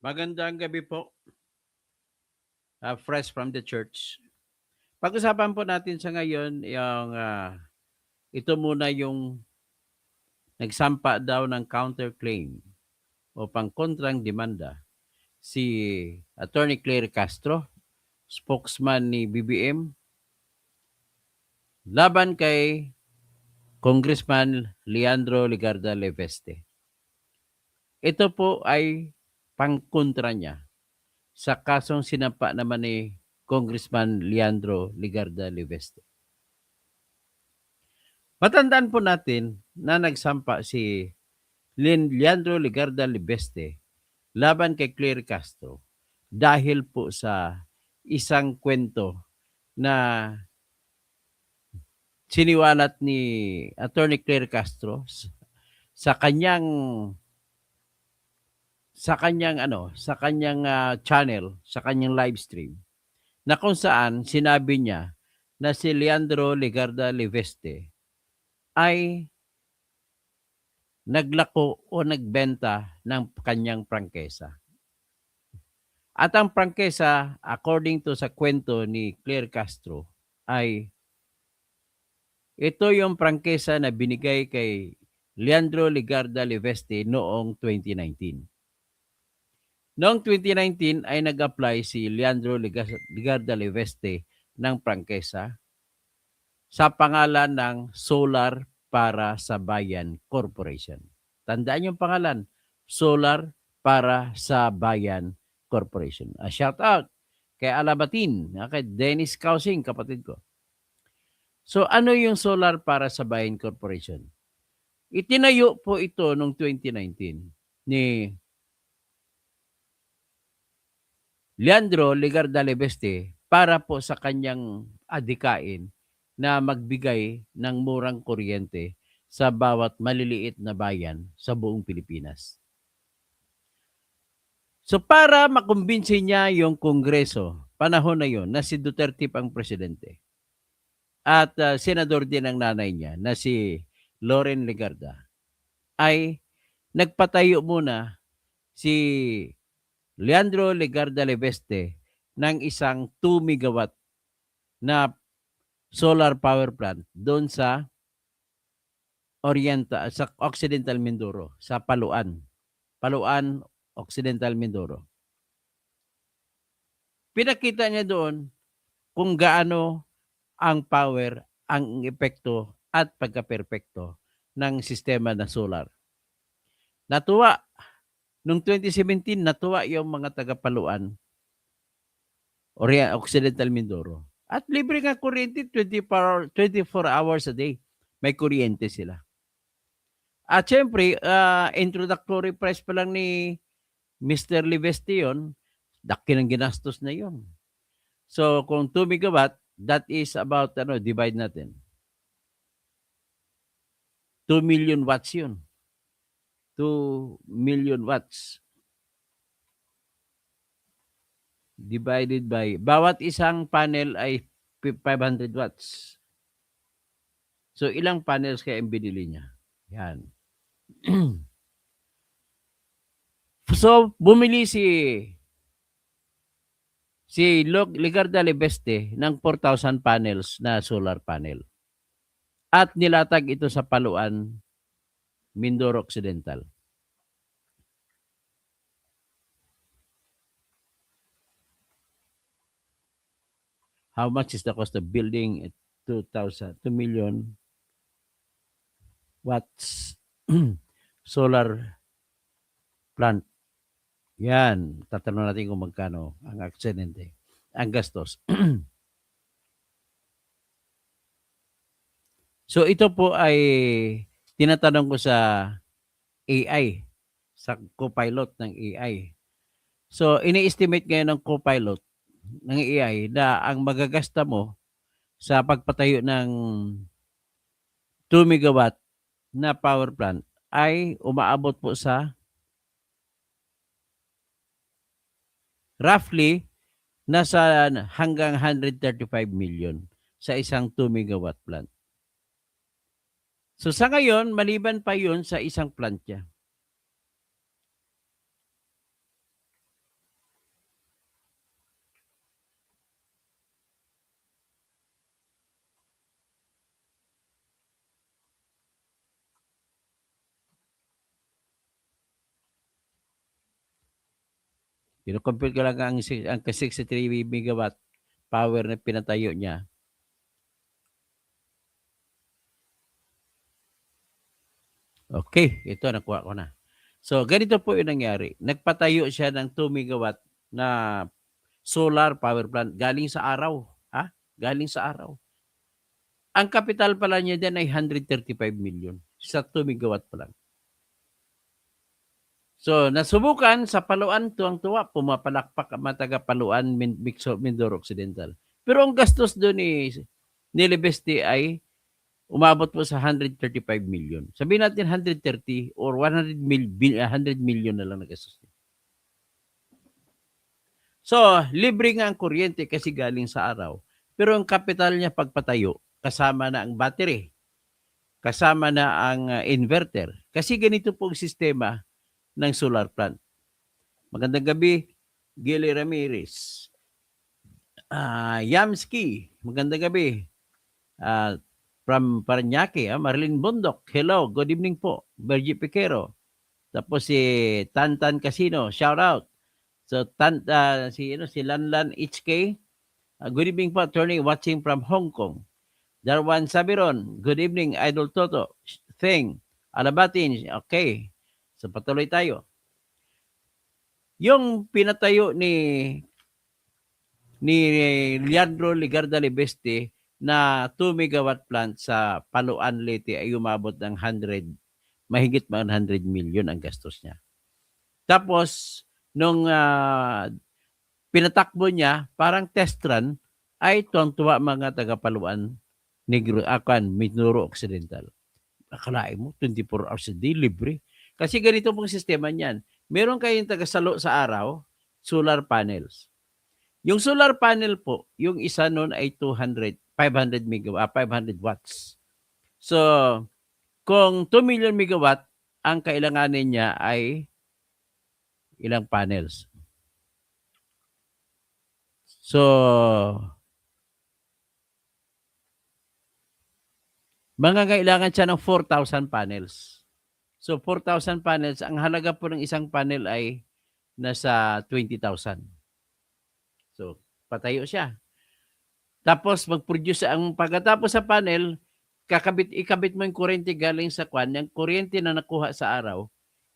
Magandang gabi po, fresh from the church. Pag-usapan po natin sa ngayon yung ito muna yung nagsampa daw ng counterclaim o pangkontrang demanda si Attorney Claire Castro, spokesman ni BBM, laban kay Congressman Leandro Legarda Leveste. Ito po ay pangkontra niya sa kasong sinampa naman ni Congressman Leandro Legarda Leveste. Matandaan po natin na nagsampa si Leandro Legarda Leveste laban kay Claire Castro dahil po sa isang kwento na siniwalat ni Attorney Claire Castro sa kanyang channel, sa kanyang live stream, na kung saan sinabi niya na si Leandro Legarda Leveste ay naglako o nagbenta ng kanyang prangkesa. At ang prangkesa, according to sa kwento ni Claire Castro, ay ito yung prangkesa na binigay kay Leandro Legarda Leveste noong 2019. Noong 2019 ay nag-apply si Leandro Legarda Leveste ng prangkesa sa pangalan ng Solar para sa Bayan Corporation. Tandaan yung pangalan, Solar para sa Bayan Corporation. Shout out kay Alabatin, kay Dennis Causing, kapatid ko. So ano yung Solar para sa Bayan Corporation? Itinayo po ito noong 2019 ni Leandro Legarda Leveste para po sa kanyang adikain na magbigay ng murang kuryente sa bawat maliliit na bayan sa buong Pilipinas. So para makumbinsi niya yung Kongreso, panahon na yon na si Duterte pang presidente, at senador din ang nanay niya na si Loren Legarda, ay nagpatayo muna si Leandro Legarda Leveste ng isang 2 megawatt na solar power plant doon sa sa Occidental Mindoro, sa Paluan, Occidental Mindoro. Pinakita niya doon kung gaano ang power, ang epekto at pagka-perpekto ng sistema na solar. Natuwa. Noong 2017, natuwa yung mga taga-Paluan, Occidental Mindoro. At libre nga kuryente, 24 hours a day. May kuryente sila. At syempre, introductory price pa lang ni Mr. Leveste yun, daki ng ginastos na yun. So, kung 2 megawatt, that is about, divide natin. 2 million watts yun. 2 million watts. Divided by, bawat isang panel ay 500 watts. So, ilang panels kaya ang binili niya? Yan. So, bumili si Legarda Leveste ng 4,000 panels na solar panel. At nilatag ito sa Paluan, Mindoro Occidental. How much is the cost of building 2 million watts solar plant? Yan, tatanong natin kung magkano ang aksidente, ang gastos. So ito po ay tinatanong ko sa AI, sa co-pilot ng AI. So ini-estimate ngayon ng co-pilot ng AI na ang magagasta mo sa pagpatayo ng 2 megawatt na power plant ay umaabot po sa roughly nasa hanggang 135 million sa isang 2 megawatt plant. So sa ngayon, maliban pa yun sa isang plant niya. Kino-compute ko lang ang 63 megawatt power na pinatayo niya. Okay, ito nakuha ko na. So, ganito po yung nangyari. Nagpatayo siya ng 2 megawatt na solar power plant galing sa araw. Ha? Galing sa araw. Ang capital pala niya dyan ay 135 million sa 2 megawatt pa lang. So, nasubukan sa Paluan, tuwang-tuwa, pumapalakpak ang mga taga-Paluan, Mindoro Occidental. Pero ang gastos doon ni Libeste ay umabot po sa 135 million. Sabihin natin 130 or 100 million na lang na gastos. So, libre nga ang kuryente kasi galing sa araw. Pero ang capital niya pagpatayo, kasama na ang battery, kasama na ang inverter. Kasi ganito po ang sistema ng solar plant. Magandang gabi, Gilly Ramirez. Yamski, magandang gabi. From Parañaque, Marilyn Bundok. Hello, good evening po. Bergie Piquero. Tapos si Tantan Casino, shout out. So si Lanlan HK, good evening po, attorney watching from Hong Kong. Darwan Sabiron, good evening, Idol Toto. Thing, Alabatin, okay. So patuloy tayo. Yung pinatayo ni Leandro Ligarda Libeste na 2 megawatt plant sa Paluan, Leyte ay umabot ng mahigit 100 million ang gastos niya. Tapos, nung pinatakbo niya, parang test run, ay tuwang-tuwa mga taga-Paluan, Mindoro Occidental. Akalain mo, 24 hours a day, libre. Kasi ganito pong sistema niyan. Meron kayong taga-salo sa araw, solar panels. Yung solar panel po, yung isa nun ay 500 watts. So, kung 2 million megawatt, ang kailanganin niya ay ilang panels. So, kailangan siya ng 4,000 panels. So, 4,000 panels, ang halaga po ng isang panel ay nasa 20,000. So, patayo siya. Tapos, mag-produce pagkatapos sa panel, ikabit mo yung kuryente galing sa kwan, yung kuryente na nakuha sa araw,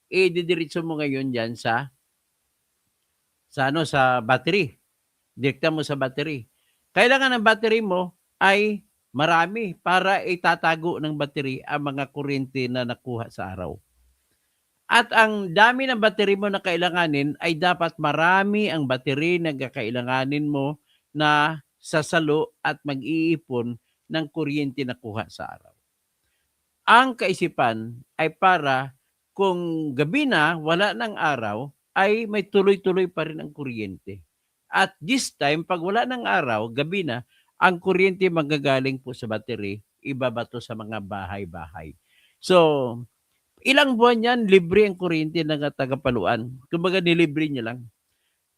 didiretso mo ngayon dyan sa battery. Direkta mo sa battery. Kailangan ng battery mo ay marami para itatago ng battery ang mga kuryente na nakuha sa araw. At ang dami ng battery mo na kailanganin ay dapat marami ang battery na kailanganin mo na sasalo at mag-iipon ng kuryente na kuha sa araw. Ang kaisipan ay para kung gabi na, wala ng araw, ay may tuloy-tuloy pa rin ang kuryente. At this time, pag wala ng araw, gabi na, ang kuryente magagaling po sa battery, ibabato sa mga bahay-bahay. So, ilang buwan yan, libre ang kuryente ng taga-Paluan. Kumbaga, nilibre niya lang.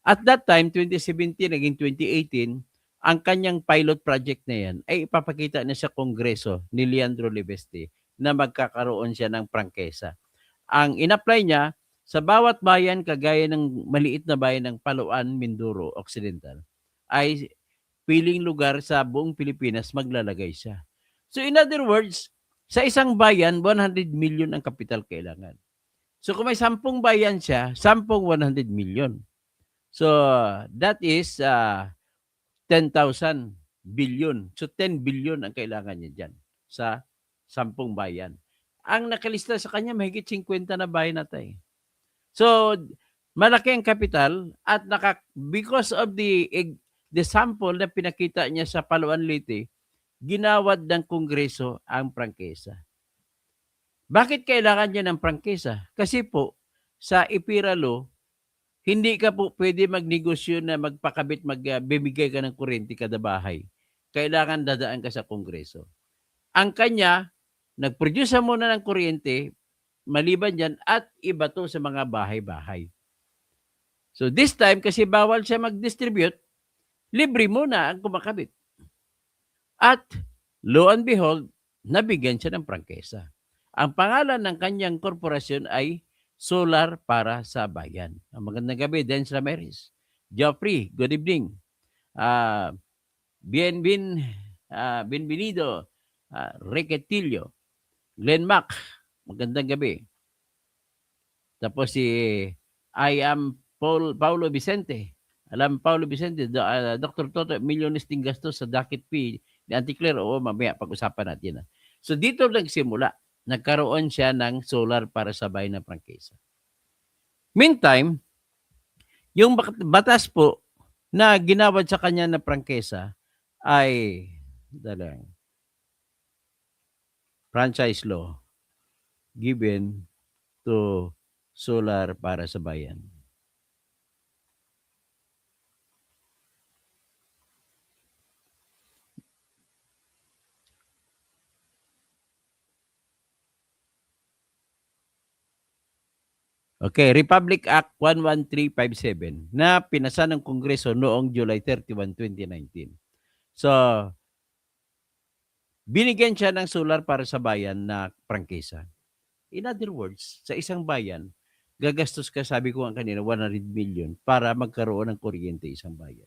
At that time, 2017, naging 2018, ang kanyang pilot project na yan ay ipapakita niya sa Kongreso ni Leandro Libeste na magkakaroon siya ng prangkesa. Ang in-apply niya, sa bawat bayan, kagaya ng maliit na bayan ng Paluan, Mindoro Occidental, ay piling lugar sa buong Pilipinas maglalagay siya. So in other words, sa isang bayan, 100 million ang kapital kailangan. So kung may 10 bayan siya, 10 100 million. So that is 10,000 billion. So 10 billion ang kailangan niya dyan sa 10 bayan. Ang nakalista sa kanya, mahigit 50 na bayan na tayo. So, malaki ang kapital at because of the sample na pinakita niya sa Paluan, Leyte, ginawad ng Kongreso ang prangkesa. Bakit kailangan niya ng prangkesa? Kasi po, sa IPIRA law, hindi ka po pwede magnegosyo na magpakabit, magbibigay ka ng kuryente kada bahay. Kailangan dadaan ka sa Kongreso. Ang kanya, nag-produce muna ng kuryente, maliban dyan, at ibato sa mga bahay-bahay. So this time, kasi bawal siya mag-distribute, libre muna ang kumakabit. At lo and behold, nabigyan siya ng prangkesa. Ang pangalan ng kanyang korporasyon ay solar para sa bayan. Magandang gabi, Dens Ramirez. Geoffrey, good evening. Bienvenido, Requetillo, Glenn Mac, magandang gabi. Tapos si I am Paulo Vicente. Alam Paulo Vicente, Dr. Toto, milyones din gastos sa docket fee ni Auntie Claire. Oo, mamaya pag-usapan natin. So dito nagsimula, nagkaroon siya ng solar para sa bayan ng prangkisa. Meantime, yung batas po na ginawad sa kanya na prangkesa ay franchise law given to solar para sa bayan. Okay, Republic Act 11357 na pinasa ng Kongreso noong July 31, 2019. So, binigyan siya ng solar para sa bayan na prangkisa. In other words, sa isang bayan, gagastos ka, sabi ko nga kanina, 100 million para magkaroon ng kuryente isang bayan.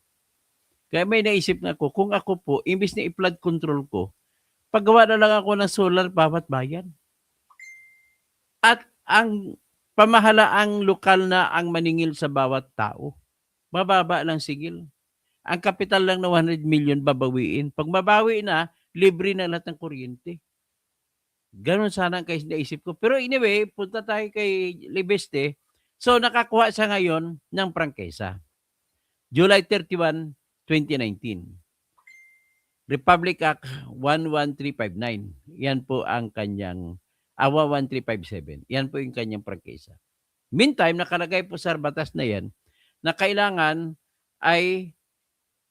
Kaya may naisip na ako, kung ako po, imbis na i-flood control ko, paggawa na lang ako ng solar bawat bayan. At ang pamahalaang lokal na ang maningil sa bawat tao. Mababa lang sigil. Ang kapital lang na 100 million babawiin. Pag mabawi na, libre na lahat ng kuryente. Ganon sana ang naisip ko. Pero anyway, punta tayo kay Libeste. So nakakuha siya ngayon ng prangkesa. July 31, 2019. Republic Act 11359. Yan po ang kanyang 11357. Yan po yung kanyang prangkesa. Meantime, nakalagay po sa batas na yan na kailangan ay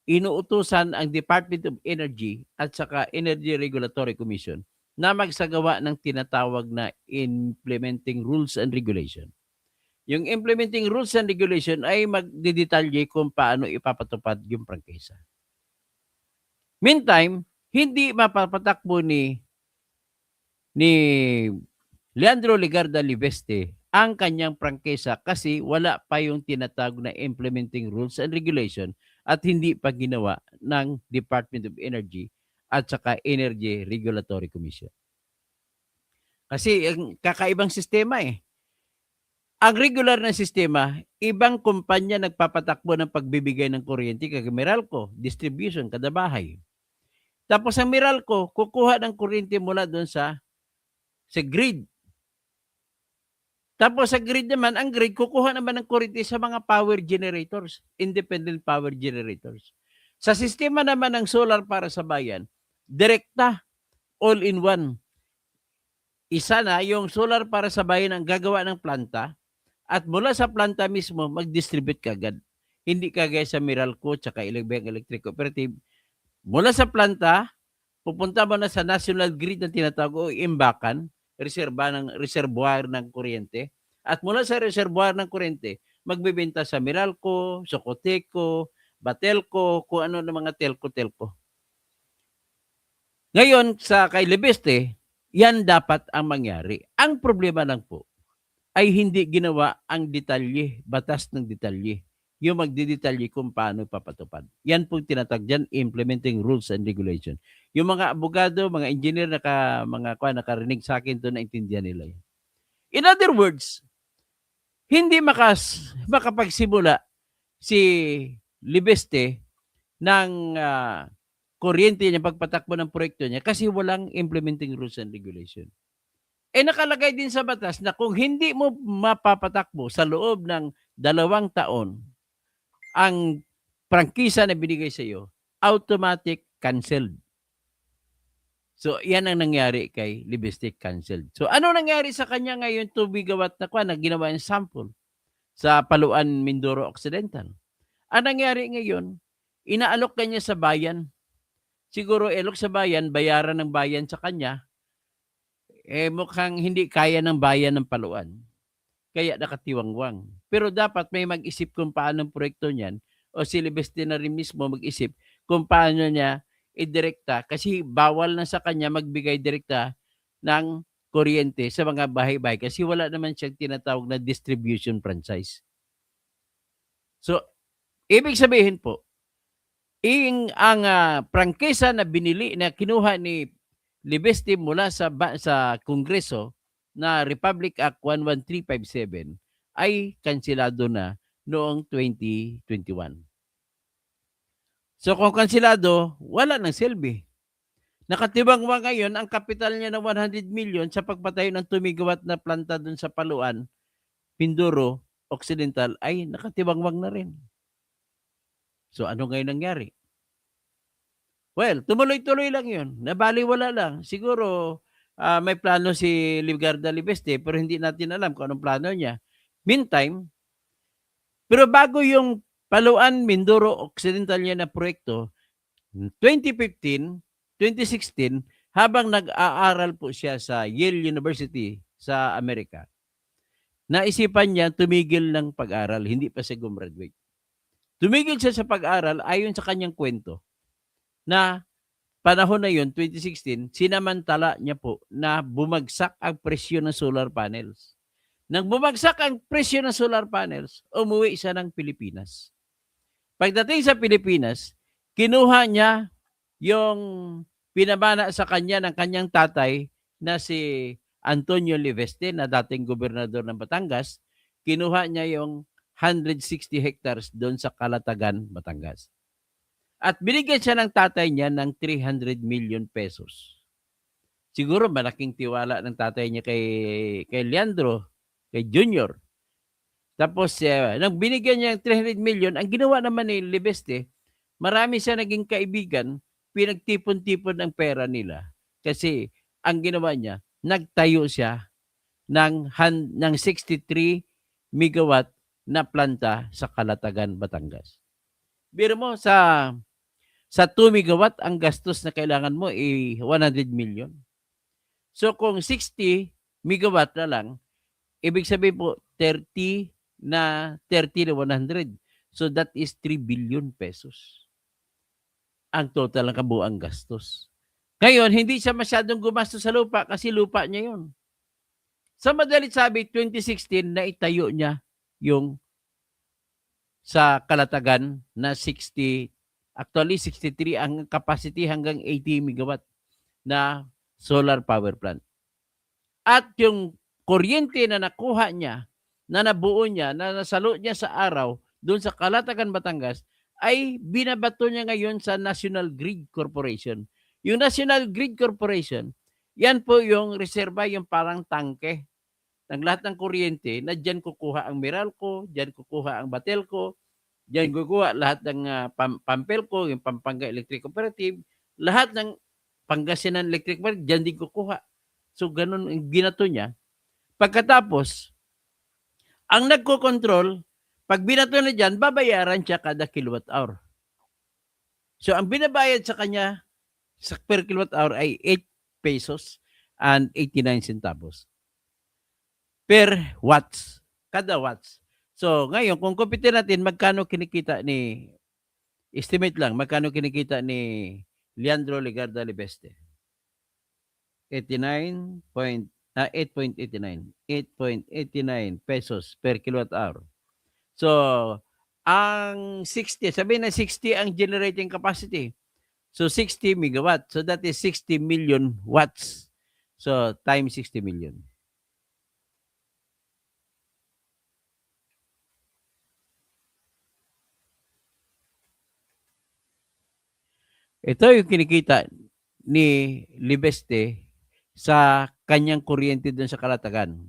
inuutusan ang Department of Energy at saka Energy Regulatory Commission na magsagawa ng tinatawag na Implementing Rules and Regulation. Yung Implementing Rules and Regulation ay magdidetalye kung paano ipapatupad yung prangkesa. Meantime, hindi mapapatakbo ni Leandro Legarda Libeste ang kanyang prangkesa kasi wala pa yung tinatawag na Implementing Rules and Regulation at hindi pa ginawa ng Department of Energy at saka Energy Regulatory Commission. Kasi ang kakaibang sistema eh. Ang regular na sistema, ibang kumpanya nagpapatakbo ng pagbibigay ng kuryente kay Meralco, distribution kada bahay. Tapos ang Meralco, kukuha ng kuryente mula doon sa grid. Tapos sa grid naman, ang grid kukuha naman ng kuryente sa mga power generators, independent power generators. Sa sistema naman ng solar para sa bayan, direkta, all-in-one. Isa na yung solar para sa bayan ang gagawa ng planta at mula sa planta mismo, mag-distribute kagad. Hindi kagaya sa Meralco tsaka Ilibeng Electric Cooperative. Mula sa planta, pupunta mo na sa national grid na tinatawag o imbakan, reservoir ng kuryente. At mula sa reservoir ng kuryente, magbebenta sa Meralco, Socoteco, Batelco, kung ano ng mga telco. Ngayon, sa kay Libeste, yan dapat ang mangyari. Ang problema lang po ay hindi ginawa ang detalye, batas ng detalye. Yung magdidetalye kung paano papatupad. Yan po tinatag dyan, Implementing Rules and Regulation. Yung mga abogado, mga engineer, nakarinig sa akin to, naintindihan nila yan. In other words, hindi makapagsimula si Libeste ng kuryente niya, pagpatakbo ng proyekto niya kasi walang Implementing Rules and Regulation. Nakalagay din sa batas na kung hindi mo mapapatakbo sa loob ng 2 taon, ang prangkisa na binigay sa iyo, automatic canceled. So, yan ang nangyari kay Libeste, canceled. So, ano nangyari sa kanya ngayon 2 gigawatt na ginawa yung sample sa Paluan, Mindoro Occidental? Ang nangyari ngayon, inaalok kanya sa bayan. Siguro alok sa bayan, bayaran ng bayan sa kanya, mukhang hindi kaya ng bayan ng Paluan. Kaya nakatiwangwang. Pero dapat may mag-isip kung paano ang proyekto niyan o si Libeste na rin mismo mag-isip kung paano niya idirekta kasi bawal na sa kanya magbigay direkta ng kuryente sa mga bahay-bahay kasi wala naman siyang tinatawag na distribution franchise. So, ibig sabihin po, ang prangkisa na binili na kinuha ni Libeste mula sa Kongreso na Republic Act 11357 ay kanselado na noong 2021. So kung kanselado, wala nang silbi. Nakatibang ba ngayon ang kapital niya ng 100 million sa pagpatayo ng 2 megawatt na planta dun sa Paluan, Mindoro, Occidental ay nakatibangwang na rin. So ano ngayon nangyari? Well, tumuloy-tuloy lang yun. Nabaliwala lang. Siguro may plano si Ligarda Libeste pero hindi natin alam kung anong plano niya. Meantime, pero bago yung Paluan, Mindoro, Occidental niya na proyekto, 2015, 2016, habang nag-aaral po siya sa Yale University sa Amerika, naisipan niya tumigil ng pag-aral, hindi pa siya gumraduate. Tumigil siya sa pag-aral ayon sa kanyang kwento na panahon na yun, 2016, sinamantala niya po na bumagsak ang presyo ng solar panels. Nang bumagsak ang presyo ng solar panels, umuwi siya ng Pilipinas. Pagdating sa Pilipinas, kinuha niya yung pinamana sa kanya ng kanyang tatay na si Antonio Liveste na dating gobernador ng Batangas. Kinuha niya yung 160 hectares doon sa Calatagan, Batangas. At binigyan siya ng tatay niya ng 300 million pesos. Siguro malaking tiwala ng tatay niya kay Leandro, kay Junior. Tapos, nang binigyan niya ng 300 million, ang ginawa naman ni Libeste, marami siya naging kaibigan, pinagtipon-tipon ng pera nila. Kasi, ang ginawa niya, nagtayo siya ng 63 megawatt na planta sa Calatagan, Batangas. Biro mo, sa 2 megawatt, ang gastos na kailangan mo ay 100 million. So, kung 60 megawatt na lang, ibig sabihin po, 30 na 100. So that is 3 billion pesos. Ang total ng kabuang gastos. Ngayon, hindi siya masyadong gumastos sa lupa kasi lupa niya yun. Sa madalit sabi, 2016 na itayo niya yung sa Calatagan na 60, actually 63 ang capacity hanggang 80 megawatt na solar power plant. At yung kuryente na nakuha niya, na nabuo niya, na nasalo niya sa araw doon sa Calatagan, Batangas, ay binabato niya ngayon sa National Grid Corporation. Yung National Grid Corporation, yan po yung reserva, yung parang tangke ng lahat ng kuryente na dyan kukuha ang Meralco, dyan kukuha ang Batelco, dyan kukuha lahat ng Pampelco, yung Pampanga Electric Cooperative, lahat ng Pangasinan Electric Cooperative, dyan din kukuha. So, ganun ang binato niya. Pagkatapos, ang nagko-control, pag binato na dyan, babayaran siya kada kilowatt hour. So, ang binabayad sa kanya sa per kilowatt hour ay 8 pesos and 89 centavos per watts, kada watts. So, ngayon, kung kumpitin natin, magkano kinikita estimate lang, magkano kinikita ni Leandro Ligarda Libeste? 8.89 pesos per kilowatt hour. So, ang 60, sabihin na 60 ang generating capacity. So, 60 megawatt. So, that is 60 million watts. So, times 60 million. Ito yung kinikita ni Libeste sa kanyang kuryente doon sa Calatagan.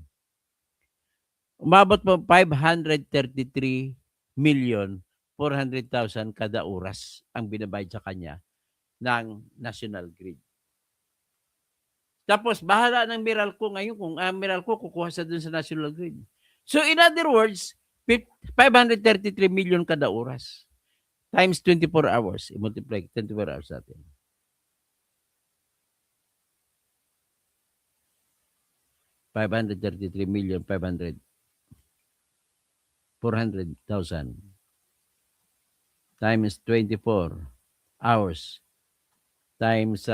Umabot po 533 million 400,000 kada oras ang binabayad sa kanya ng National Grid. Tapos bahala ng Meralco ngayon kung Meralco kukuha sa dun sa National Grid. So in other words, 533 million kada oras times 24 hours. I-multiply 24 hours natin. $533,500,000 400,000 times 24 hours times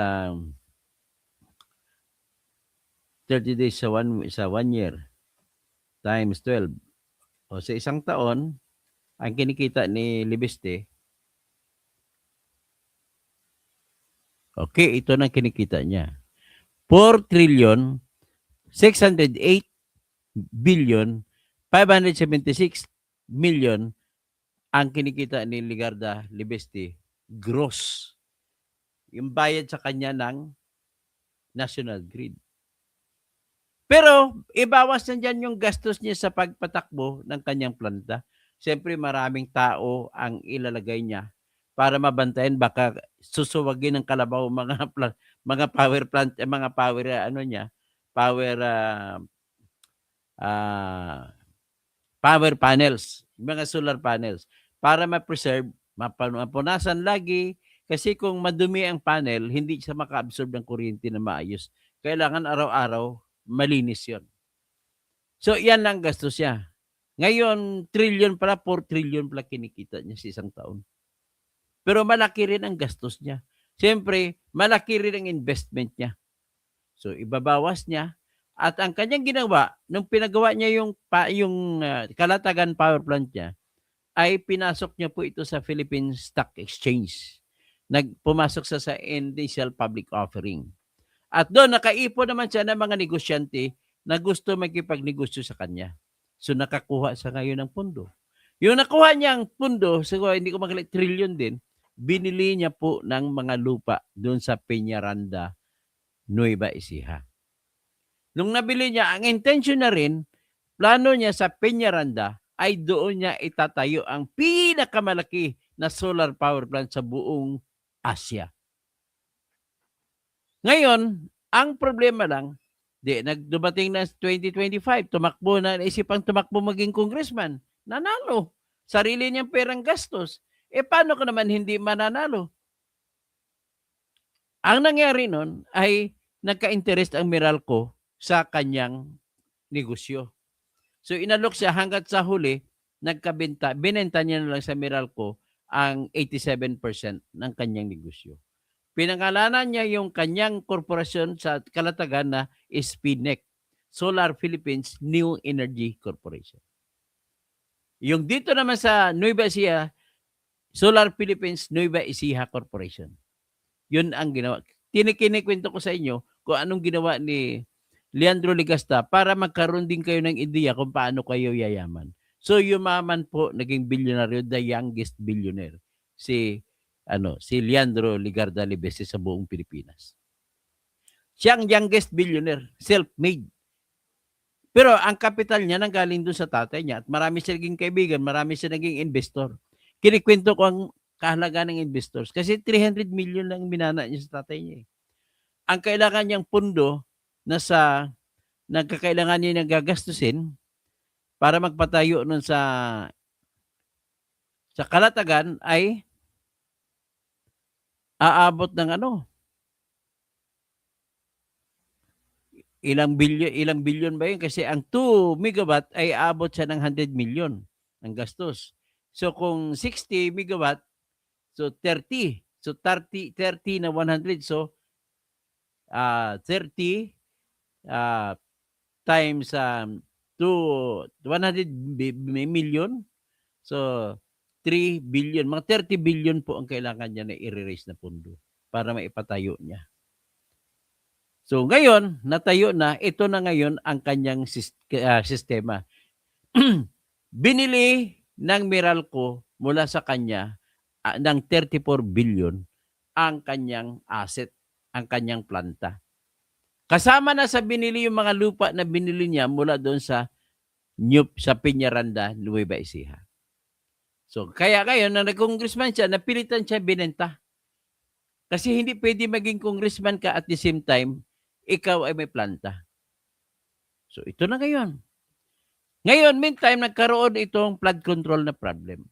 30 days sa 1 year times 12. O sa isang taon, ang kinikita ni Libeste, okay, ito na kinikita niya. 4 trillion 608 billion 576 million ang kinikita ni Ligarda Libeste gross. Yung bayad sa kanya ng National Grid. Pero ibawas na dyan yung gastos niya sa pagpatakbo ng kanyang planta. Siyempre maraming tao ang ilalagay niya para mabantayan, baka susuwagin ng kalabaw mga power plant, mga power power panels, mga solar panels para ma-preserve, mapunasan lagi kasi kung madumi ang panel, hindi siya maka-absorb ng kuryente na maayos. Kailangan araw-araw malinis 'yon. So yan lang gastos niya. Ngayon, trillion pala, 4 trillion pala kinikita niya sa isang taon. Pero malaki rin ang gastos niya. Siyempre, malaki rin ang investment niya. So ibabawas niya at ang kanyang ginawa nung pinagawa niya yung Kalatagan power plant niya ay pinasok niya po ito sa Philippine Stock Exchange. Pumasok siya sa initial public offering. At doon nakaipon naman siya ng mga negosyante na gusto makipagnegosyo sa kanya. So nakakuha sa ngayon ng pundo. Yung nakuha niyang pundo, siguro hindi ko magalit, trillion din, binili niya po ng mga lupa doon sa Peñaranda, Nueva Ecija. Nung nabili niya, ang intention na rin, plano niya sa Peñaranda ay doon niya itatayo ang pinakamalaki na solar power plant sa buong Asia. Ngayon, ang problema lang, nagdumating na 2025, tumakbo na, naisipang tumakbo maging congressman, nanalo. Sarili niyang perang gastos. Paano ko naman hindi mananalo? Ang nangyari nun ay nagka-interest ang Meralco sa kanyang negosyo. So inalok siya hanggat sa huli, binenta niya na lang sa Meralco ang 87% ng kanyang negosyo. Pinangalanan niya yung kanyang korporasyon sa Kalatagan na SPNEC, Solar Philippines New Energy Corporation. Yung dito naman sa Nueva Ecija, Solar Philippines Nueva Ecija Corporation. Yun ang ginawa. Kinikwento ko sa inyo kung anong ginawa ni Leandro Ligasta para magkaroon din kayo ng ideya kung paano kayo yayaman. So yumaman po, naging bilyonaryo, the youngest billionaire, si Leandro Ligarda Libeste sa buong Pilipinas. Siya ang youngest billionaire, self-made. Pero ang kapital niya nanggaling doon sa tatay niya at marami siya naging kaibigan, marami siya naging investor. Kinikwento ko ang kahalagaan ng investors kasi 300 million lang minana niya sa tatay niya. Ang kailangan niyang pundo na nagkakailangan niya ng gagastusin para magpatayo nun sa Kalatagan ay aabot ng ilang bilyon ba yun? Kasi ang 2 megawatt ay aabot siya ng 100 million ang gastos. So kung 60 megawatt, so 30. So 30 na 100. So 30 times 100 million. So 3 billion. Mga 30 billion po ang kailangan niya na i-raise na pundo para maipatayo niya. So ngayon, natayo na, ito na ngayon ang kanyang sistema. Binili ng Meralco mula sa kanya ng 34 billion ang kanyang asset, ang kanyang planta. Kasama na sa binili yung mga lupa na binili niya mula doon sa Peñaranda, Nueva Ecija. So kaya ngayon, na nag-congressman siya, napilitan siya binenta. Kasi hindi pwede maging congressman ka at the same time, ikaw ay may planta. So ito na ngayon. Ngayon, meantime, nagkaroon itong flood control na problem.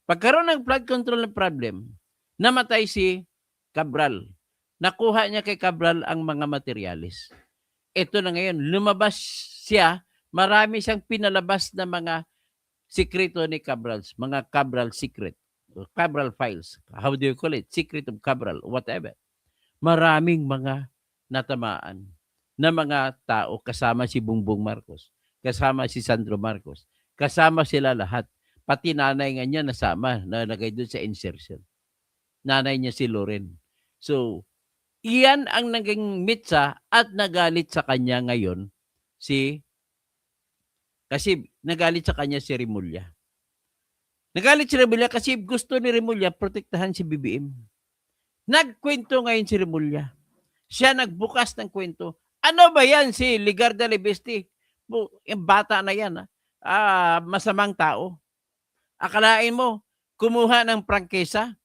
Pagkaroon ng flood control na problem, namatay si Cabral. Nakuha niya kay Cabral ang mga materyales. Ito na ngayon, lumabas siya, marami siyang pinalabas na mga sikreto ni Cabral, mga Cabral secret, Cabral files. How do you call it? Secret of Cabral, whatever. Maraming mga natamaan. na mga tao, kasama si Bongbong Marcos, kasama si Sandro Marcos, kasama sila lahat. Pati nanay nga niya nasama, nalagay doon sa insertion. Nanay niya si Loren. So, iyan ang naging mitsa at nagalit sa kanya ngayon kasi nagalit sa kanya si Remulla. Nagalit si Remulla kasi gusto ni Remulla protektahan si BBM. Nagkwento ngayon si Remulla. Siya nagbukas ng kwento. Ano ba yan si Ligarda Libesti? Yung bata na yan, masamang tao. Akalain mo, kumuha ng prangkesa,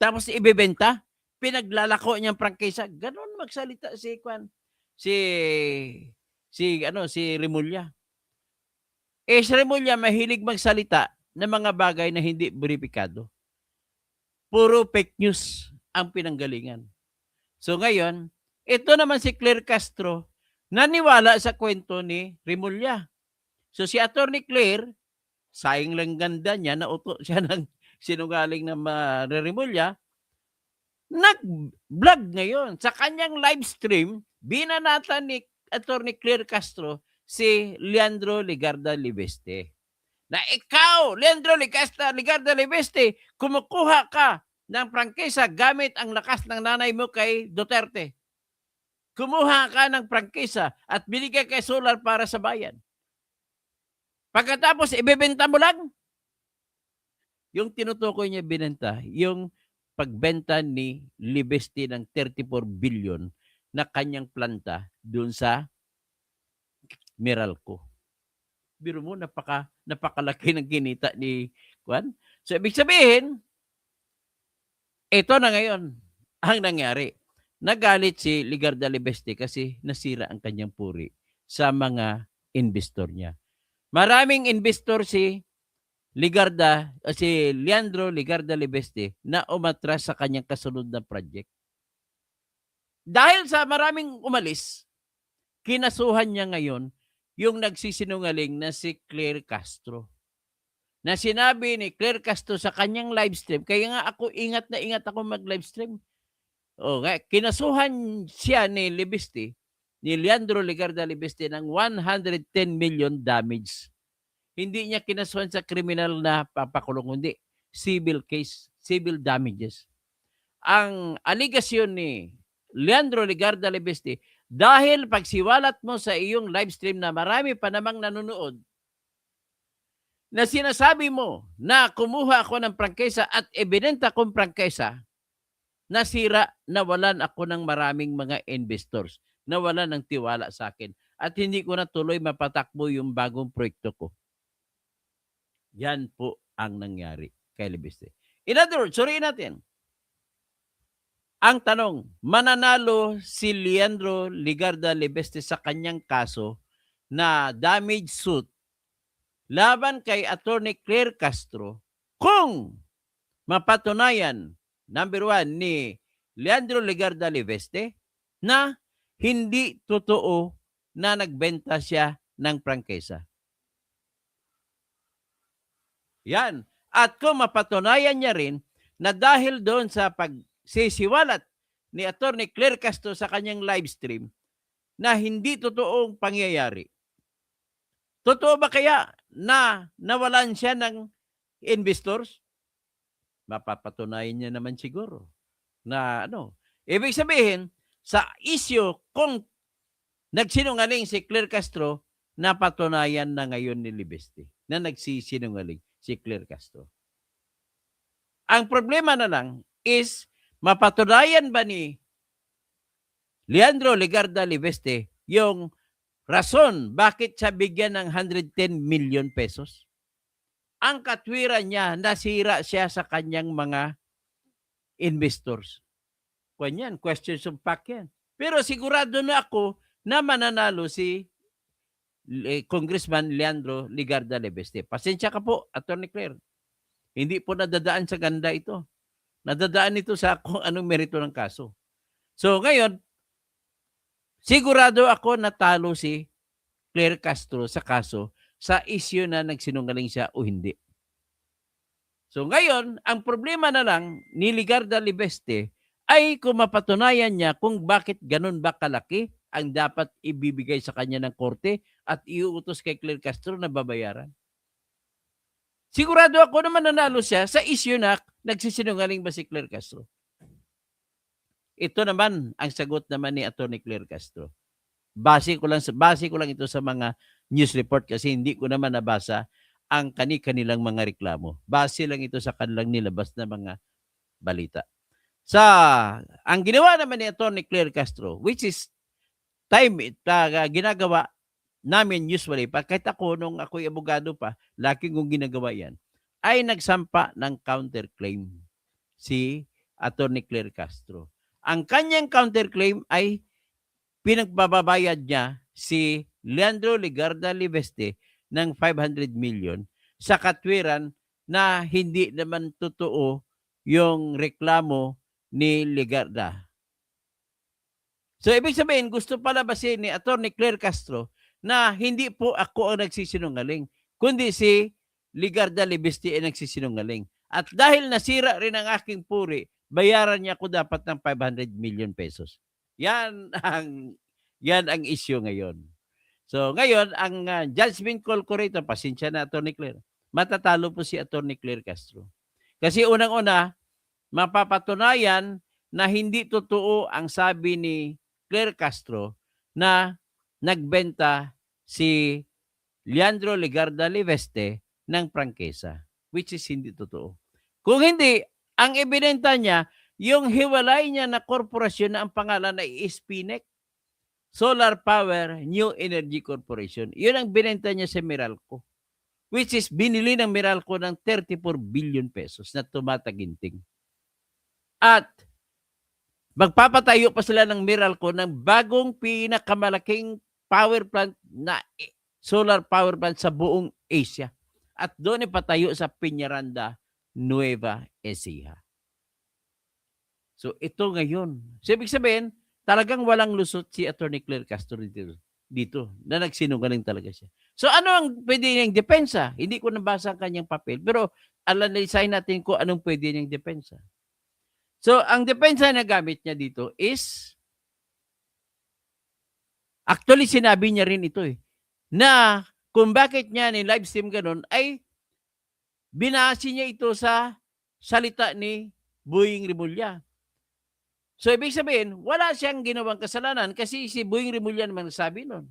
tapos ibebenta, pinaglalako niyang prangkesa. Ganon magsalita si si Remulla. Si Remulla mahilig magsalita ng mga bagay na hindi beripikado. Puro fake news ang pinanggalingan. So ngayon, ito naman si Claire Castro, naniwala sa kwento ni Remulla. So si Attorney Claire, sayang lang ganda niya, nauto siya ng sinungaling na Remulla, nag-vlog ngayon. Sa kanyang live stream, binanatan ni Attorney Claire Castro si Leandro Ligarda Libeste. Na ikaw, Leandro Ligarda Libeste, kumukuha ka ng prangkisa gamit ang lakas ng nanay mo kay Duterte. Kumuha ka ng prangkisa at binigay kay solar para sa bayan. Pagkatapos, ibebenta mo lang. Yung tinutukoy niya binenta, yung pagbenta ni Libeste ng 34 billion na kanyang planta doon sa Meralco. Biro mo, napakalaki ng kinita ni Juan. So, ibig sabihin, ito na ngayon ang nangyari. Nagalit si Ligarda Libeste kasi nasira ang kanyang puri sa mga investor niya. Maraming investor si Leandro Ligarda Libeste na umatras sa kanyang kasunod na project. Dahil sa maraming umalis, kinasuhan niya ngayon yung nagsisinungaling na si Claire Castro. Na sinabi ni Claire Castro sa kanyang live stream, kaya nga ako ingat na ingat ako mag-live stream. Kinasuhan siya ni Libeste, ni Leandro Ligarda Libeste ng 110 million damage. Hindi niya kinasuhan sa kriminal na papakulong, hindi. Civil case, civil damages. Ang aligasyon ni Leandro Ligarda Libeste, dahil pagsiwalat mo sa iyong live stream na marami pa namang nanonood, na sinasabi mo na kumuha ako ng prangkesa at ibinenta kong prangkesa, nasira, nawalan ako ng maraming mga investors, nawalan ng tiwala sa akin at hindi ko na tuloy mapatakbo yung bagong proyekto ko. Yan po ang nangyari kay Libeste. In other words, suriin natin. Ang tanong, mananalo si Leandro Ligarda Libeste sa kanyang kaso na damage suit laban kay Attorney Claire Castro kung mapatunayan, number 1, ni Leandro Ligarda Libeste na hindi totoo na nagbenta siya ng prangkesa. Yan. At kung mapatunayan niya rin na dahil doon sa pagsisiwalat ni Attorney Claire Castro sa kanyang live stream na hindi totoong pangyayari. Totoo ba kaya na nawalan siya ng investors? Mapapatunayan niya naman siguro na Ibig sabihin, sa issue kung nagsinungaling si Claire Castro, napatunayan na ngayon ni Libeste na nagsisinungaling si Claire Castro. Ang problema na lang is mapatunayan ba ni Leandro Ligarda Libeste yung rason bakit siya bigyan ng 110 million pesos? Ang katwiran niya, nasira siya sa kanyang mga investors. Yan, questions of fact yan. Pero sigurado na ako na mananalo si Congressman Leandro Ligarda Libeste. Pasensya ka po, Attorney Claire. Hindi po nadadaan sa ganda ito. Nadadaan ito sa kung anong merito ng kaso. So ngayon, sigurado ako natalo si Claire Castro sa kaso sa issue na nagsinungaling siya o hindi. So ngayon, ang problema na lang ni Ligarda Libeste ay kung mapatunayan niya kung bakit ganun ba kalaki ang dapat ibibigay sa kanya ng korte at iuutos kay Claire Castro na babayaran? Sigurado ako na mananalo siya sa issue na nagsisinungaling ba si Claire Castro. Ito naman ang sagot naman ni Atty. Claire Castro. Base ko lang ito sa mga news report kasi hindi ko naman nabasa ang kanilang mga reklamo. Base lang ito sa kanilang nilabas na mga balita. Ang ginawa naman ni Atty. Claire Castro, which is ginagawa namin usually, kahit ako nung ako'y abogado pa, laki kong ginagawa yan, ay nagsampa ng counterclaim si Atty. Claire Castro. Ang kanyang counterclaim ay pinagbabayad niya si Leandro Legarda Liveste ng 500 million sa katwiran na hindi naman totoo yung reklamo ni Legarda. So, ibig sabihin, gusto palabasin ni Atty. Claire Castro na hindi po ako ang nagsisinungaling, kundi si Legarda Liveste ang nagsisinungaling. At dahil nasira rin ang aking puri, bayaran niya ako dapat ng 500 million pesos. Yan ang issue ngayon. So, ngayon, ang judgment call ko rito, pasensya na, Atty. Claire, matatalo po si Atty. Claire Castro. Kasi unang-una, mapapatunayan na hindi totoo ang sabi ni Claire Castro na nagbenta si Leandro Legarda Liveste ng prangkesa, which is hindi totoo. Kung hindi, ang ibinenta niya, yung hiwalay niya na korporasyon na ang pangalan ay SPNEC, Solar Power New Energy Corporation. Yun ang binenta niya sa Meralco, which is binili ng Meralco ng 34 billion pesos na tumataginting. At magpapatayo pa sila ng Meralco ng bagong pinakamalaking power plant na solar power plant sa buong Asia. At doon ipatayo sa Peñaranda, Nueva Ecija. So ito ngayon. So ibig sabihin, talagang walang lusot si Atty. Claire Castro dito na nagsinungaling talaga siya. So ano ang pwede niyang depensa? Hindi ko nabasa ang kanyang papel, pero alanisahin natin kung anong pwede niyang depensa. So, ang depensa na gamit niya dito is, actually sinabi niya rin ito na kung bakit niya ni live stream ganun ay binasi niya ito sa salita ni Boying Rimulya. So, ibig sabihin, wala siyang ginawang kasalanan kasi si Boying Rimulya naman nagsabi nun.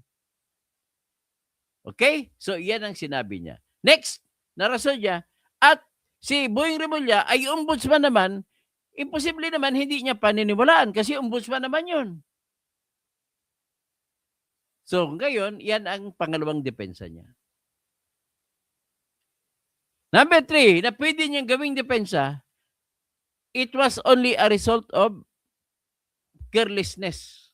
Okay? So, yan ang sinabi niya. Next, na rason niya, at si Boying Rimulya ay ombudsman naman, imposible naman hindi niya paniniwalaan kasi ombudsman naman yun. So, ngayon, yan ang pangalawang depensa niya. Number 3, na pwede niyang gawing depensa, it was only a result of carelessness.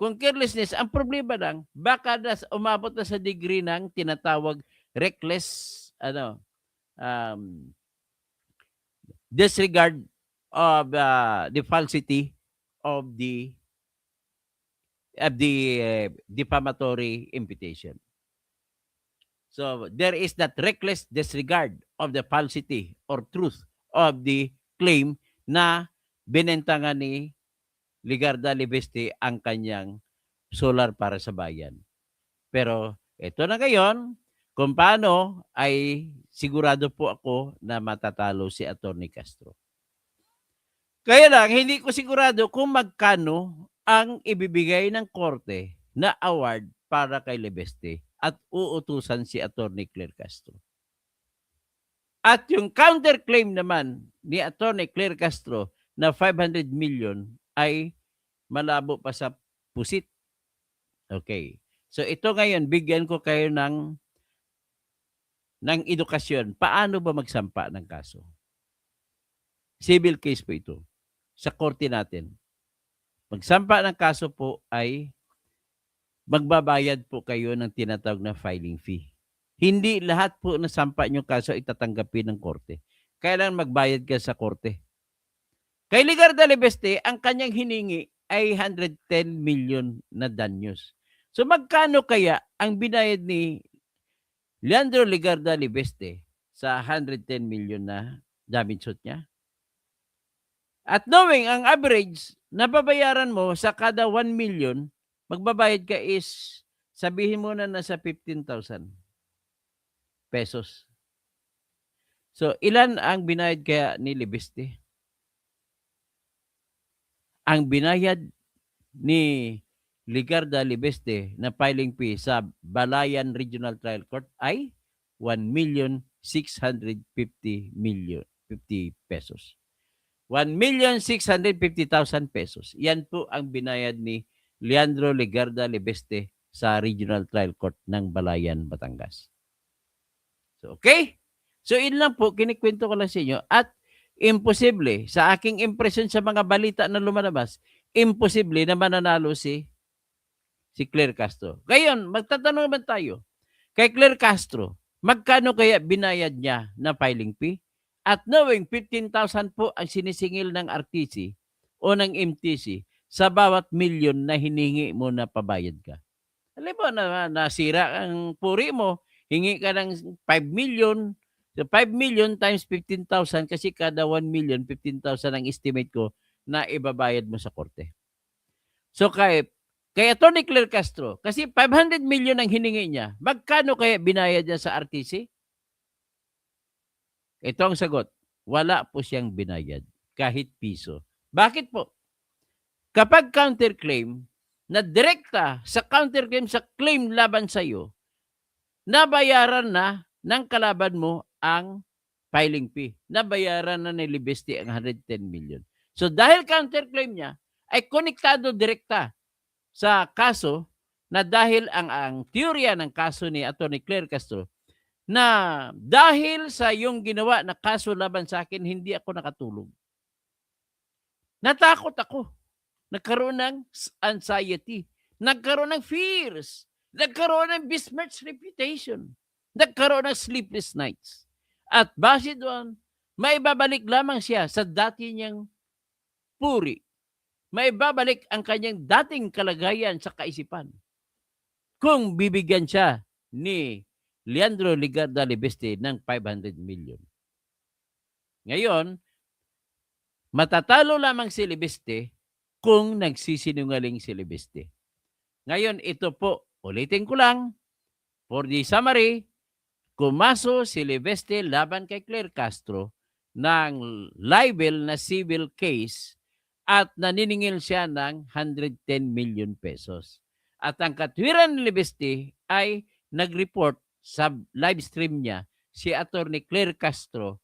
Kung carelessness, ang problema lang, baka umabot na sa degree ng tinatawag reckless, disregard of the falsity of the defamatory imputation. So there is that reckless disregard of the falsity or truth of the claim na binenta nga ni Legarda Liveste ang kanyang solar para sa bayan. Pero ito na ngayon, kung paano ay sigurado po ako na matatalo si Atty. Castro. Kaya lang, hindi ko sigurado kung magkano ang ibibigay ng korte na award para kay Liveste at uutusan si Atty. Claire Castro. At yung counterclaim naman ni Atty. Claire Castro na 500 million ay malabo pa sa pusit. Okay. So ito ngayon, bigyan ko kayo ng edukasyon. Paano ba magsampa ng kaso? Civil case po ito. Sa korte natin. Magsampa ng kaso po ay magbabayad po kayo ng tinatawag na filing fee. Hindi lahat po na sampa nyo kaso itatanggapin ng korte. Kailangan magbayad ka sa korte. Kay Legarda Liveste, ang kanyang hiningi ay 110 million na danyos. So magkano kaya ang binayad ni Leandro Legarda Liveste sa 110 million na damage suit niya? At knowing ang average nababayaran mo sa kada 1 million, magbabayad ka is sabihin mo na nasa 15,000 pesos. So, ilan ang binayad kaya ni Libeste? Ang binayad ni Ligarda Libeste na filing fee sa Balayan Regional Trial Court ay 1,650,000 pesos. 1,650,000 pesos. Yan po ang binayad ni Leandro Ligarda Libeste sa Regional Trial Court ng Balayan, Batangas. So, okay? So, yun lang po, kinikwento ko lang sa inyo. At imposible, sa aking impression sa mga balita na lumalabas, imposible na mananalo si Claire Castro. Ngayon, magtatanong naman tayo, kay Claire Castro, magkano kaya binayad niya na filing fee? At knowing 15,000 po ang sinisingil ng RTC o ng MTC sa bawat milyon na hiningi mo na pabayad ka. Alam mo, nasira ang puri mo, hingi ka ng 5 million, so 5 million times 15,000 kasi kada 1 million, 15,000 ang estimate ko na ibabayad mo sa korte. So kay Atty. Claire Castro, kasi 500 million ang hiningi niya, magkano kaya binayad niya sa RTC? Ito ang sagot, wala po siyang binayad, kahit piso. Bakit po? Kapag counterclaim, na direkta sa counterclaim sa claim laban sa iyo, nabayaran na ng kalaban mo ang filing fee. Nabayaran na ni Libeste ang 110 million. So dahil counterclaim niya, ay konektado direkta sa kaso na dahil ang teorya ng kaso ni Atty. Claire Castro na dahil sa yung ginawa na kaso laban sa akin, hindi ako nakatulog. Natakot ako. Nagkaroon ng anxiety. Nagkaroon ng fears. Nagkaroon ng besmirched reputation. Nagkaroon ng sleepless nights. At base doon, maibabalik lamang siya sa dati niyang puri. Maibabalik ang kanyang dating kalagayan sa kaisipan. Kung bibigyan siya ni Leandro Ligarda Libeste ng 500 million. Ngayon, matatalo lamang si Libeste kung nagsisinungaling si Libeste. Ngayon, ito po, ulitin ko lang, for the summary, kumaso si Libeste laban kay Claire Castro ng libel na civil case at naniningil siya ng 110 million pesos. At ang katwiran ni Libeste ay nag-report sa live stream niya si Atty. Claire Castro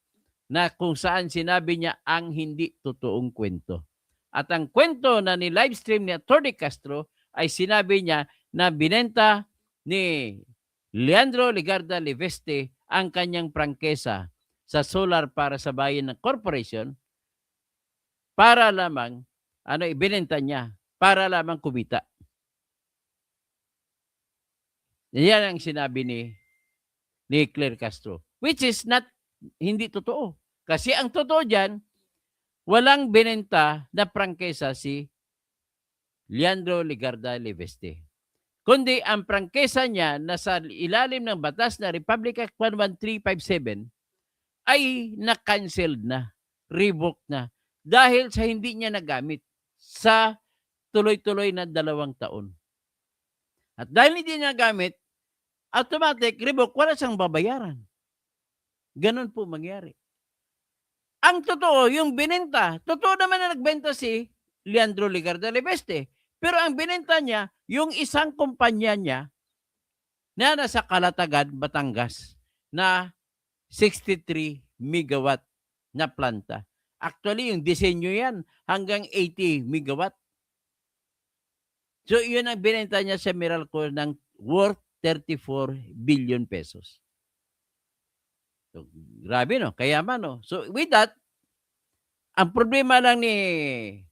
na kung saan sinabi niya ang hindi totoong kwento. At ang kwento na ni live stream ni Atty. Castro ay sinabi niya na binenta ni Leandro Ligarda Libeste ang kanyang prangkesa sa solar para sa bayan ng corporation para lamang, ibinenta niya, para lamang kumita. Yan ang sinabi ni Claire Castro, which is hindi totoo. Kasi ang totoo dyan, walang binenta na prangkesa si Leandro Ligarda Libeste. Kundi ang prangkesa niya na sa ilalim ng batas na Republic Act 11357 ay na-canceled na, revoked na, dahil sa hindi niya nagamit sa tuloy-tuloy na 2 taon. At dahil hindi niya nagamit, automatic, revoke, wala siyang babayaran. Ganon po mangyari. Ang totoo, yung binenta, totoo naman na nagbenta si Leandro Ligarda Libeste. Pero ang binenta niya, yung isang kumpanya niya na nasa Calatagan, Batangas, na 63 megawatt na planta. Actually, yung disenyo yan hanggang 80 megawatt. So, yun ang binenta niya sa Meralco ng worth 34 billion pesos. So, grabe, no? Kayaman, no? So, with that, ang problema lang ni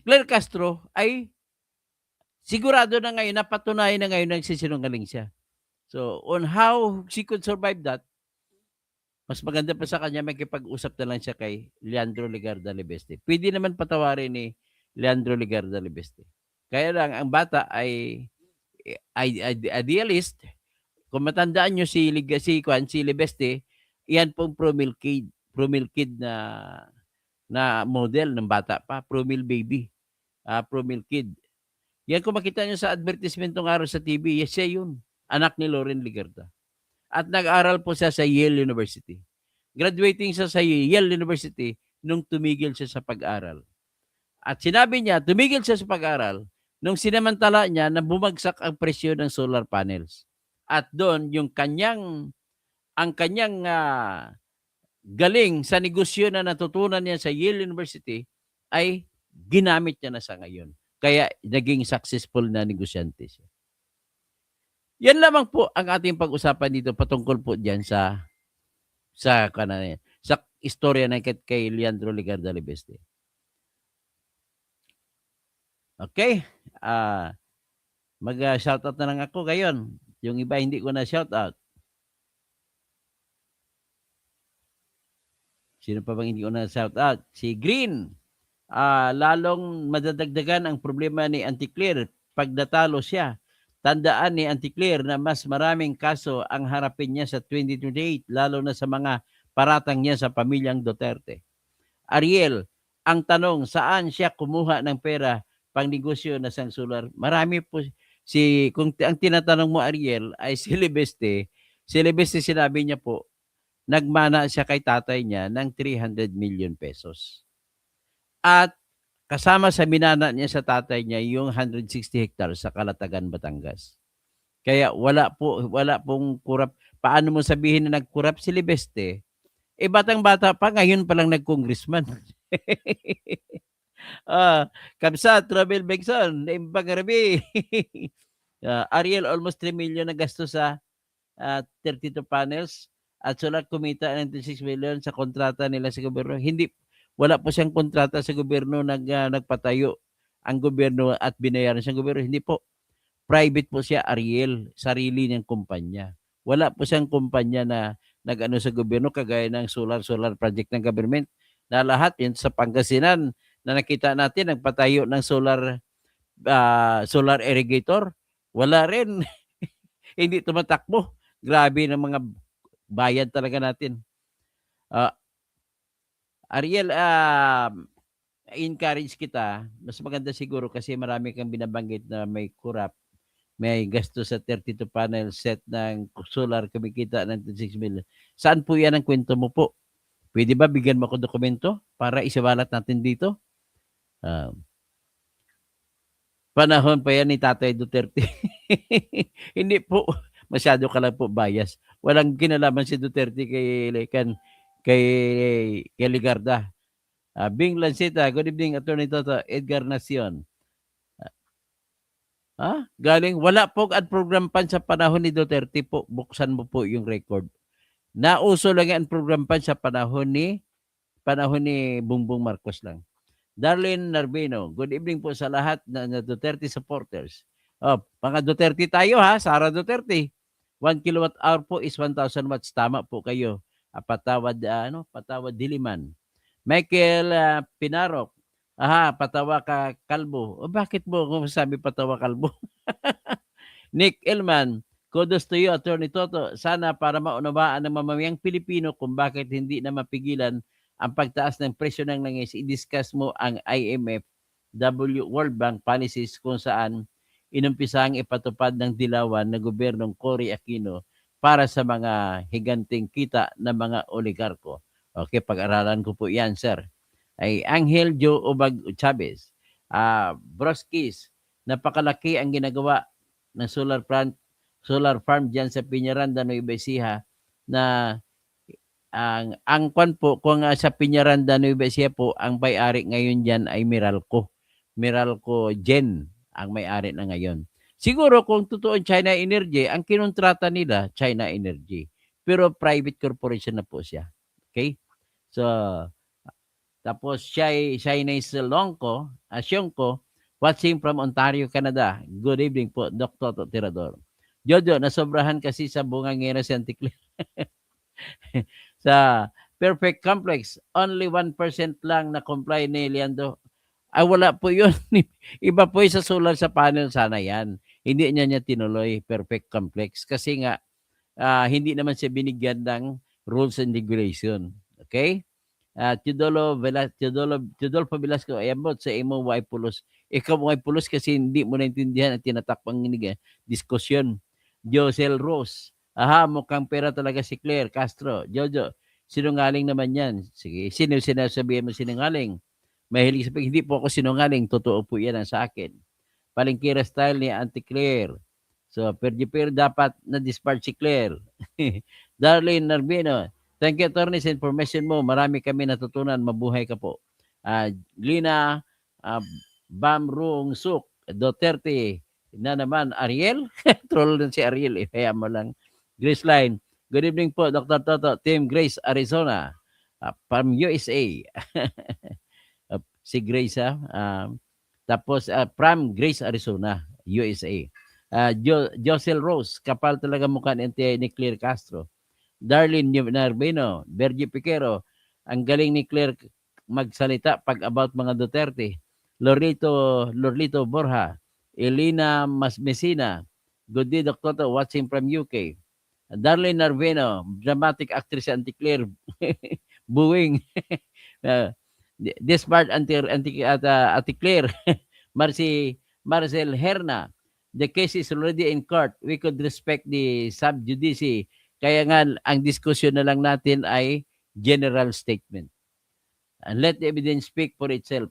Claire Castro ay sigurado na ngayon, napatunayan na ngayon nagsisinungaling siya. So, on how she could survive that, mas maganda pa sa kanya makipag-usap na lang siya kay Leandro Ligarda Libeste. Pwede naman patawarin ni Leandro Ligarda Libeste. Kaya lang, ang bata ay idealist. Kung matandaan nyo si Libeste, yan pong promilkid na na model ng bata pa, Promil baby, Promil kid. Yan kung makita nyo sa advertisement ng araw sa TV, yes, siya yun. Anak ni Lauren Ligarda. At nag-aral po siya sa Yale University. Graduating siya sa Yale University nung tumigil siya sa pag-aral. At sinabi niya, tumigil siya sa pag-aral nung sinamantala niya na bumagsak ang presyo ng solar panels. At doon, ang kanyang galing sa negosyo na natutunan niya sa Yale University ay ginamit niya na sa ngayon. Kaya naging successful na negosyante siya. Yan lamang po ang ating pag-usapan dito patungkol po diyan sa istorya ng kay Leandro Ligarda Libeste. Okay? Mag-shoutout na lang ako ngayon. Yung iba hindi ko na shoutout. Sino pa bang hindi ko na shoutout? Si Green. Lalong madadagdagan ang problema ni Auntie Claire pag natalo siya. Tandaan ni Auntie Claire na mas maraming kaso ang harapin niya sa 2028, lalo na sa mga paratang niya sa pamilyang Duterte. Ariel, ang tanong, saan siya kumuha ng pera pang negosyo na sang solar? Marami po kung ang tinatanong mo, Ariel, ay si Libeste. Si Libeste, sinabi niya po, nagmana siya kay tatay niya ng 300 million pesos. At kasama sa minana niya sa tatay niya yung 160 hectares sa Calatagan, Batangas. Kaya wala pong kurap. Paano mo sabihin na nagkurap si Libeste? Batang-bata pa, ngayon pa lang nag-congressman. Kamsat, Robel Bengson, Imbang Rabi. Ariel, almost 3 million na gasto sa 32 panels at solar kumita ng 26 million sa kontrata nila sa gobyerno. Wala po siyang kontrata sa gobyerno, nagpatayo ang gobyerno at binayaran siyang gobyerno. Hindi po. Private po siya, Ariel, sarili niyang kumpanya. Wala po siyang kumpanya na nag-ano sa gobyerno kagaya ng solar project ng government na lahat yun sa Pangasinan na nakita natin nagpatayo ng solar irrigator. Wala rin. Hindi tumatakbo. Grabe ng mga bayad talaga natin. Ariel, encourage kita. Mas maganda siguro kasi marami kang binabanggit na may kurap. May gasto sa 32 panel set ng solar, kumikita ng 26 million. Saan po yan ang kwento mo po? Pwede ba bigyan mo ako dokumento para isabalat natin dito? Panahon pa yan ni Tatay Duterte. Hindi po. Masyado ka lang po bias. Walang kinalaman si Duterte kay Ligarda. Bing Lanceta, good evening, Attorney Toto. Edgar Nacion. Galing, wala po ad program pan sa panahon ni Duterte po. Buksan mo po yung record. Nauso lang ang program pan sa panahon ni Bongbong Marcos lang. Darlene Narvino, good evening po sa lahat na Duterte supporters. Mga Duterte tayo ha, Sara Duterte. 1 kilowatt hour po is 1,000 watts. Tama po kayo. Patawad Diliman. Michael Pinarok. Patawa ka kalbo. Bakit mo kung sabi patawa kalbo? Nick Elman, kudos to you, Attorney Toto. Sana para maunawaan ng mamamayang Pilipino kung bakit hindi na mapigilan ang pagtaas ng presyo ng langis, i-discuss mo ang IMF, World Bank policies kung saan inumpisang ipatupad ng dilawan na gobyernong Cory Aquino para sa mga higanting kita ng mga oligarko. Okay, pag-aralan ko po yan, sir. Ay Angel Joe Obag Chavez. Broskis, napakalaki ang ginagawa ng solar farm diyan sa Piñaranda, Nueva Ecija na ang kwan po kung sa Piñaranda, Nueva Ecija po ang may-ari ngayon diyan ay Meralco Gen ang may-ari na ngayon. Siguro kung totoo China Energy, ang kinontrata nila China Energy, pero private corporation na po siya. Okay? So tapos Chinese Longko, Asyongko, watching from Ontario, Canada. Good evening po, Dr. Tirador. Jojo, nasobrahan kasi sa bungangera si Auntie Claire. Sa Perfect Complex, only 1% lang na comply ni Leandro. Wala po yun. Iba po sa solar sa panel, sana yan. Hindi niya tinuloy Perfect Complex kasi nga hindi naman siya binigyan ng rules and regulation. Okay? Teodolfo Velasco, ayabot sa imo way pulos. Ikaw way pulos kasi hindi mo naintindihan ang tinatakpang diskusyon. Josel Rose, aha, mukhang pera talaga si Claire Castro. Jojo, sinungaling naman yan. Sige, sino sinasabihin mo sinungaling? Mahilig sabihin, hindi po ako sinungaling. Totoo po yan ang sa akin. Palengkira style ni Auntie Claire. So, per dapat na-dispatch si Claire. Darlene Narbino, thank you, attorney, sa information mo. Marami kami natutunan. Mabuhay ka po. Lina Bam Rung Suk, Duterte na naman. Ariel? Troll din si Ariel. Kaya mo lang. Grace Line, good evening po, Dr. Toto. Team Grace, Arizona. From USA. Si Grace, tapos, from Grace, Arizona, USA. Josel Rose, kapal talaga mukha ni Claire Castro. Darlene Narbino, Bergie Piquero, ang galing ni Claire magsalita pag about mga Duterte. Lorlito Borja, Elena Messina, good day, Dr. Toto, watching from UK. Darlene Narbino, dramatic actress si Auntie Claire, buwing. This part, Auntie Claire, Marcel Herna, the case is already in court. We could respect the sub judice. Kaya nga, ang diskusyon na lang natin ay general statement. And let the evidence speak for itself.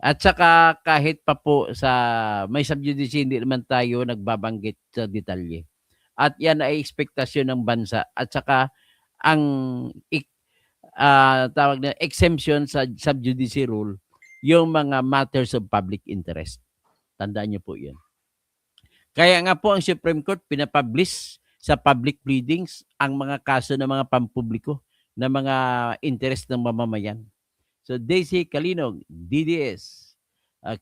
At saka kahit pa po sa may sub judice, hindi naman tayo nagbabanggit sa detalye. At yan ay ekspektasyon ng bansa. At saka ang tawag na exemption sa sub judice rule, yung mga matters of public interest. Tandaan niyo po yun. Kaya nga po ang Supreme Court pinapublish sa public pleadings ang mga kaso ng mga pampubliko na mga interest ng mamamayan. So Daisy Calinog, DDS,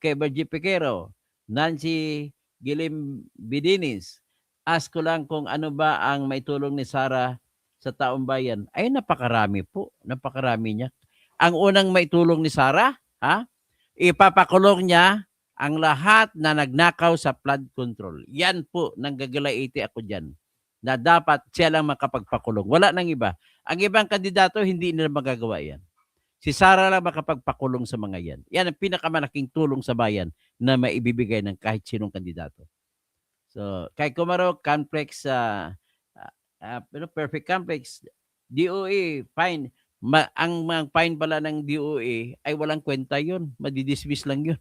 kay Bergie Piquero, Nancy Gilim Bidinis, ask ko lang kung ano ba ang maitulong ni Sara sa taong bayan. Ay, napakarami po. Napakarami niya. Ang unang maitulong ni Sara, ipapakulong niya ang lahat na nagnakaw sa flood control. Yan po, nanggagalaiti ako dyan, na dapat siya lang makapagpakulong. Wala nang iba. Ang ibang kandidato, hindi nila magagawa yan. Si Sara lang makapagpakulong sa mga yan. Yan ang pinakamalaking tulong sa bayan na maibibigay ng kahit sinong kandidato. So, kay Kumaro, complex, perfect complex, DOE, fine. Ang mga fine pala ng DOE ay walang kwenta yun. Madidismiss lang yun.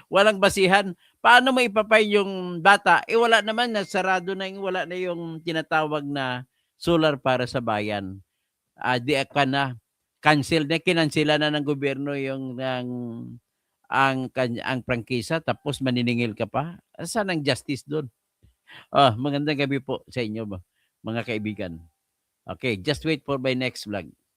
Walang basihan. Paano maipapay yung bata? Wala naman, nasarado na yung, wala na yung tinatawag na solar para sa bayan. Di ka na. Cancel na, kinansela na ng gobyerno yung ang prangkisa, tapos maniningil ka pa. Saan ang justice doon? Magandang gabi po sa inyo, mga kaibigan. Okay, just wait for my next vlog.